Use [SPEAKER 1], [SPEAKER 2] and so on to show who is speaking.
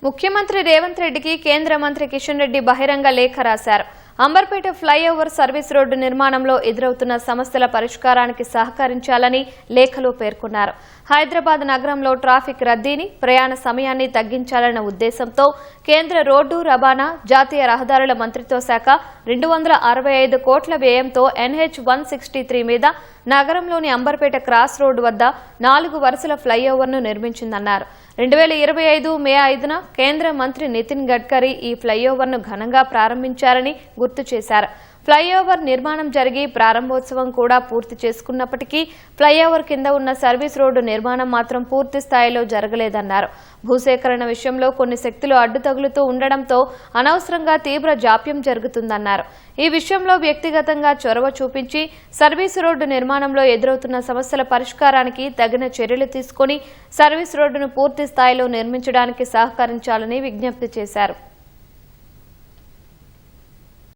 [SPEAKER 1] ముఖ్యమంత్రి రేవంత్ రెడ్డికి కేంద్ర మంత్రి కిషన్ రెడ్డి బహిరంగ లేఖ రాశారు. అంబర్పేట ఫ్లైఓవర్ సర్వీస్ రోడ్డు నిర్మాణంలో ఎదురవుతున్న సమస్యల పరిష్కారానికి సహకరించాలని లేఖలో పేర్కొన్నారు. హైదరాబాద్ నగరంలో ట్రాఫిక్ రద్దీని, ప్రయాణ సమయాన్ని తగ్గించాలన్న ఉద్దేశంతో కేంద్ర రోడ్డు రవాణా, జాతీయ రహదారుల మంత్రిత్వ శాఖ 265 కోట్ల వ్యయంతో NH-163 మీద నగరంలోని అంబర్పేట క్రాస్ రోడ్డు వద్ద 4 వరుసల ఫ్లైఓవర్ను నిర్మించిందన్నారు. 2025 మే 5న కేంద్ర మంత్రి నితిన్ గడ్కరీ ఈ ఫ్లైఓవర్ను ఘనంగా ప్రారంభించారని గుర్తు చేశారు. ఫ్లైఓవర్ నిర్మాణం జరిగి ప్రారంభోత్సవం కూడా పూర్తి చేసుకున్నప్పటికీ ఫ్లైఓవర్ కింద ఉన్న సర్వీస్ రోడ్డు నిర్మాణం మాత్రం పూర్తి స్థాయిలో జరగలేదన్నారు. భూసేకరణ విషయంలో కొన్ని శక్తులు అడ్డు తగులుతూ ఉండడంతో అనవసరంగా తీవ్ర జాప్యం జరుగుతుందన్నారు. ఈ విషయంలో వ్యక్తిగతంగా చొరవ చూపించి సర్వీస్ రోడ్డు నిర్మాణంలో ఎదురవుతున్న సమస్యల పరిష్కారానికి తగిన చర్యలు తీసుకుని సర్వీస్ రోడ్డును పూర్తి స్థాయిలో నిర్మించడానికి సహకరించాలని విజ్ఞప్తి చేశారు.